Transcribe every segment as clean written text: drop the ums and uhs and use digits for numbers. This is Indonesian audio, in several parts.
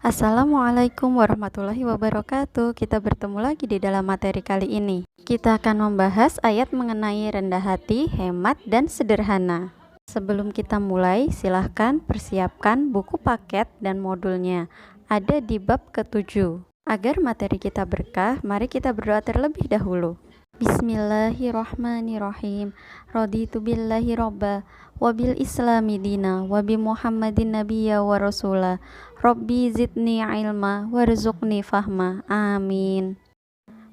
Assalamualaikum warahmatullahi wabarakatuh. Kita bertemu lagi di dalam materi kali ini. Kita akan membahas ayat mengenai rendah hati, hemat, dan sederhana. Sebelum kita mulai, silahkan persiapkan buku paket dan modulnya. Ada di bab ke-7. Agar materi kita berkah, mari kita berdoa terlebih dahulu. Bismillahirrahmanirrahim. Raditu billahi robba, wabil islami dina, wabi muhammadin nabiyya wa rasula. Rabbi zidni ilma, warzuqni fahma. Amin.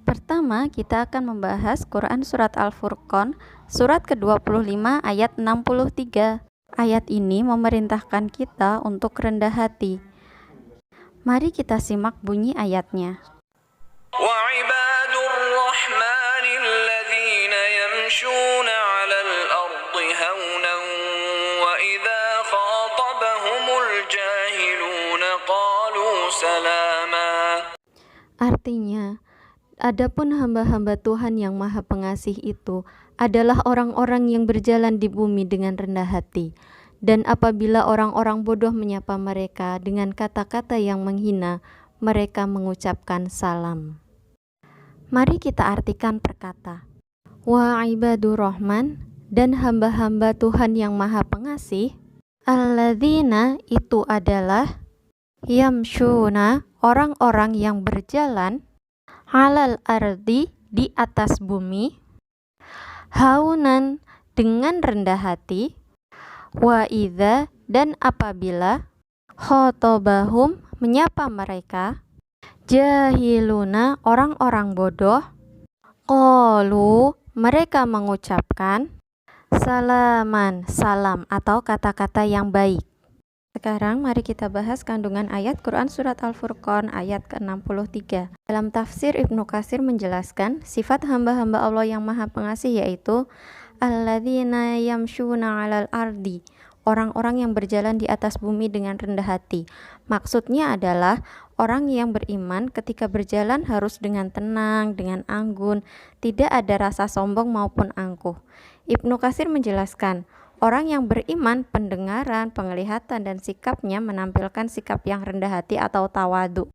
Pertama, kita akan membahas Quran Surat Al-Furqan, surat ke-25 ayat 63. Ayat ini memerintahkan kita untuk rendah hati. Mari kita simak bunyi ayatnya. Artinya, adapun hamba-hamba Tuhan yang Maha Pengasih itu adalah orang-orang yang berjalan di bumi dengan rendah hati. Dan apabila orang-orang bodoh menyapa mereka dengan kata-kata yang menghina, mereka mengucapkan salam. Mari kita artikan perkata. Wa ibadur rahman, dan hamba-hamba Tuhan yang Maha Pengasih. Alladzina, itu adalah yamshuna, orang-orang yang berjalan alal ardi, di atas bumi, haunan, dengan rendah hati, wa idza, dan apabila khotobahum, menyapa mereka, jahiluna, orang-orang bodoh, qalu, mereka mengucapkan salaman, salam atau kata-kata yang baik. Sekarang mari kita bahas kandungan ayat Quran Surat Al-Furqan ayat ke-63. Dalam tafsir Ibnu Katsir menjelaskan sifat hamba-hamba Allah yang Maha Pengasih yaitu alladzina yamshuna 'alal ardi, orang-orang yang berjalan di atas bumi dengan rendah hati. Maksudnya adalah orang yang beriman ketika berjalan harus dengan tenang, dengan anggun, tidak ada rasa sombong maupun angkuh. Ibnu Katsir menjelaskan, orang yang beriman, pendengaran, penglihatan, dan sikapnya menampilkan sikap yang rendah hati atau tawadu.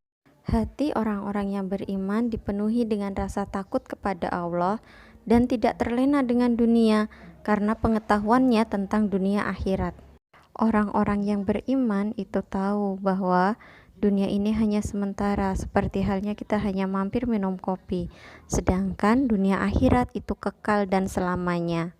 Hati orang-orang yang beriman dipenuhi dengan rasa takut kepada Allah dan tidak terlena dengan dunia karena pengetahuannya tentang dunia akhirat. Orang-orang yang beriman itu tahu bahwa dunia ini hanya sementara, seperti halnya kita hanya mampir minum kopi, sedangkan dunia akhirat itu kekal dan selamanya.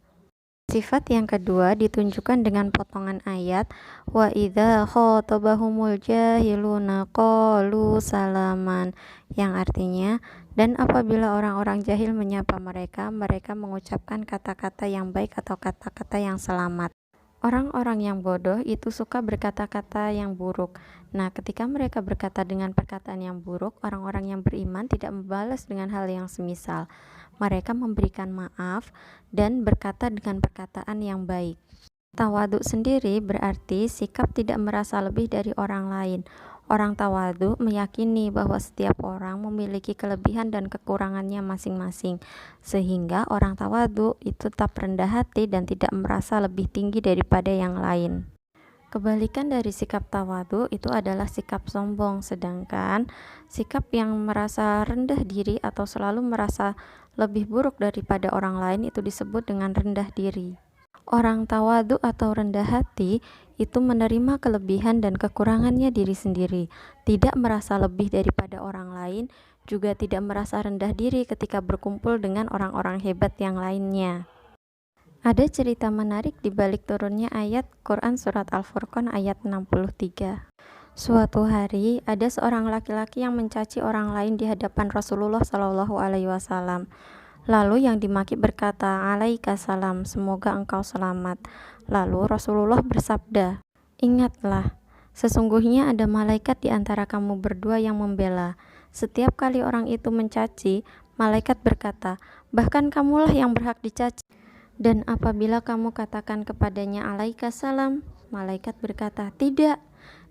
Sifat yang kedua ditunjukkan dengan potongan ayat wa idza khotabahumul jahiluna qalu salaman, yang artinya dan apabila orang-orang jahil menyapa mereka, mereka mengucapkan kata-kata yang baik atau kata-kata yang selamat. Orang-orang yang bodoh itu suka berkata-kata yang buruk. Nah, ketika mereka berkata dengan perkataan yang buruk, orang-orang yang beriman tidak membalas dengan hal yang semisal. Mereka memberikan maaf dan berkata dengan perkataan yang baik. Tawadhu sendiri berarti sikap tidak merasa lebih dari orang lain. Orang tawadhu meyakini bahwa setiap orang memiliki kelebihan dan kekurangannya masing-masing, sehingga orang tawadhu itu tetap rendah hati dan tidak merasa lebih tinggi daripada yang lain. Kebalikan dari sikap tawadhu itu adalah sikap sombong, sedangkan sikap yang merasa rendah diri atau selalu merasa lebih buruk daripada orang lain itu disebut dengan rendah diri. Orang tawadhu atau rendah hati itu menerima kelebihan dan kekurangannya diri sendiri, tidak merasa lebih daripada orang lain, juga tidak merasa rendah diri ketika berkumpul dengan orang-orang hebat yang lainnya. Ada cerita menarik di balik turunnya ayat Quran Surat Al-Furqan ayat 63. Suatu hari, ada seorang laki-laki yang mencaci orang lain di hadapan Rasulullah SAW. Lalu yang dimaki berkata, "Alaika salam, semoga engkau selamat." Lalu Rasulullah bersabda, "Ingatlah, sesungguhnya ada malaikat di antara kamu berdua yang membela. Setiap kali orang itu mencaci, malaikat berkata, bahkan kamulah yang berhak dicaci. Dan apabila kamu katakan kepadanya alaika salam, malaikat berkata, tidak,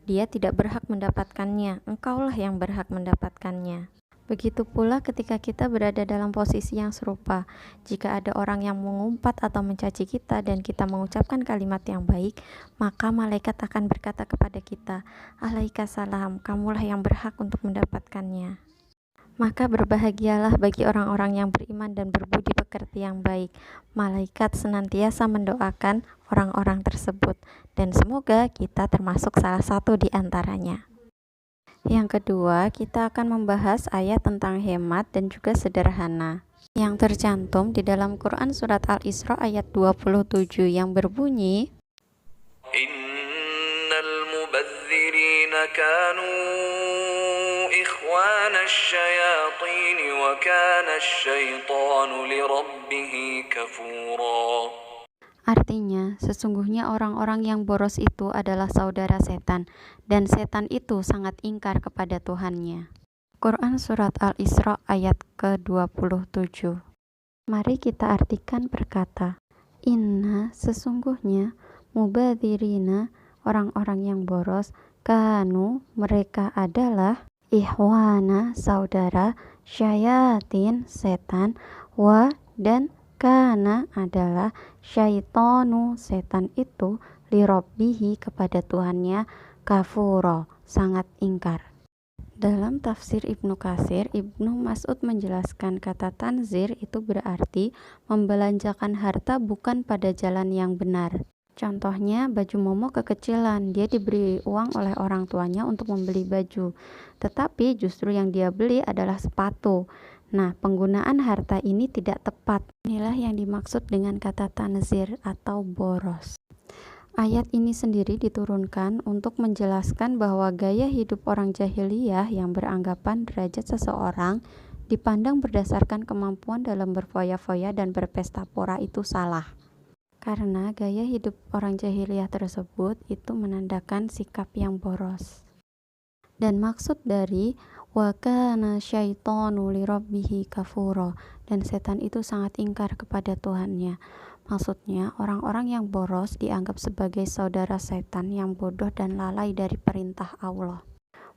dia tidak berhak mendapatkannya, engkaulah yang berhak mendapatkannya." Begitu pula ketika kita berada dalam posisi yang serupa. Jika ada orang yang mengumpat atau mencaci kita dan kita mengucapkan kalimat yang baik, maka malaikat akan berkata kepada kita, "Alaika salam, kamulah yang berhak untuk mendapatkannya." Maka berbahagialah bagi orang-orang yang beriman dan berbudi pekerti yang baik. Malaikat senantiasa mendoakan orang-orang tersebut, dan semoga kita termasuk salah satu di antaranya. Yang kedua, kita akan membahas ayat tentang hemat dan juga sederhana yang tercantum di dalam Quran surat Al-Isra ayat 27 yang berbunyi, Innal mubadzirina kanu ikhwana asyayatin wa kana asyaitanu lirabbih kafura. artinya, sesungguhnya orang-orang yang boros itu adalah saudara setan, dan setan itu sangat ingkar kepada Tuhannya. Quran Surat Al-Isra ayat ke-27. Mari kita artikan perkata, Inna sesungguhnya, mubadzirina orang-orang yang boros, kanu mereka adalah, ihwana saudara, syayatin setan, wa dan kana adalah syaitonu setan itu lirabbihi kepada Tuhannya kafuro sangat ingkar. Dalam tafsir Ibnu Katsir, Ibnu Mas'ud menjelaskan kata tanzir itu berarti membelanjakan harta bukan pada jalan yang benar. Contohnya, baju Momo kekecilan, dia diberi uang oleh orang tuanya untuk membeli baju, tetapi justru yang dia beli adalah sepatu. Nah, penggunaan harta ini tidak tepat. Inilah yang dimaksud dengan kata tanzir atau boros. Ayat ini sendiri diturunkan untuk menjelaskan bahwa gaya hidup orang jahiliyah yang beranggapan derajat seseorang dipandang berdasarkan kemampuan dalam berfoya-foya dan berpesta pora itu salah. Karena gaya hidup orang jahiliyah tersebut itu menandakan sikap yang boros. Dan maksud dari wa kana syaitanu lirabbihi kafura, dan setan itu sangat ingkar kepada Tuhannya. Maksudnya, orang-orang yang boros dianggap sebagai saudara setan yang bodoh dan lalai dari perintah Allah.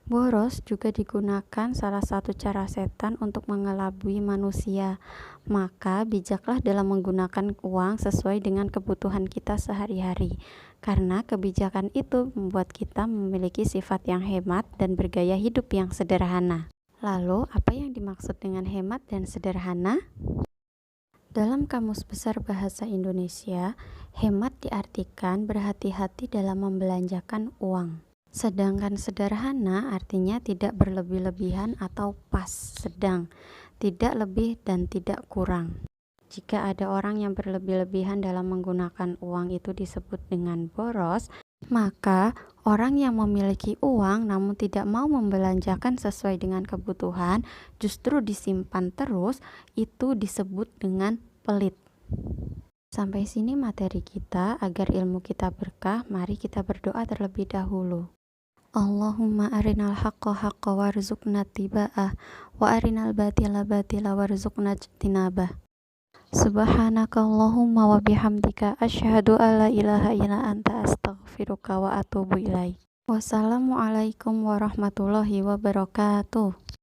Boros juga digunakan salah satu cara setan untuk mengelabui manusia. Maka bijaklah dalam menggunakan uang sesuai dengan kebutuhan kita sehari-hari. Karena kebijakan itu membuat kita memiliki sifat yang hemat dan bergaya hidup yang sederhana. Lalu, apa yang dimaksud dengan hemat dan sederhana? Dalam Kamus Besar Bahasa Indonesia, hemat diartikan berhati-hati dalam membelanjakan uang. Sedangkan sederhana artinya tidak berlebih-lebihan atau pas, sedang, tidak lebih dan tidak kurang. Jika ada orang yang berlebih-lebihan dalam menggunakan uang itu disebut dengan boros, maka orang yang memiliki uang namun tidak mau membelanjakan sesuai dengan kebutuhan, justru disimpan terus, itu disebut dengan pelit. Sampai sini materi kita. Agar ilmu kita berkah, mari kita berdoa terlebih dahulu. Allahumma arinal haqqa haqqa warzuqna tiba'ah wa arinal batila batila warzuqna ijtinabah. Subhanaka Allahumma wa bihamdika asyhadu alla ilaha illa anta astaghfiruka wa atubu ilaik. Wassalamualaikum warahmatullahi wabarakatuh.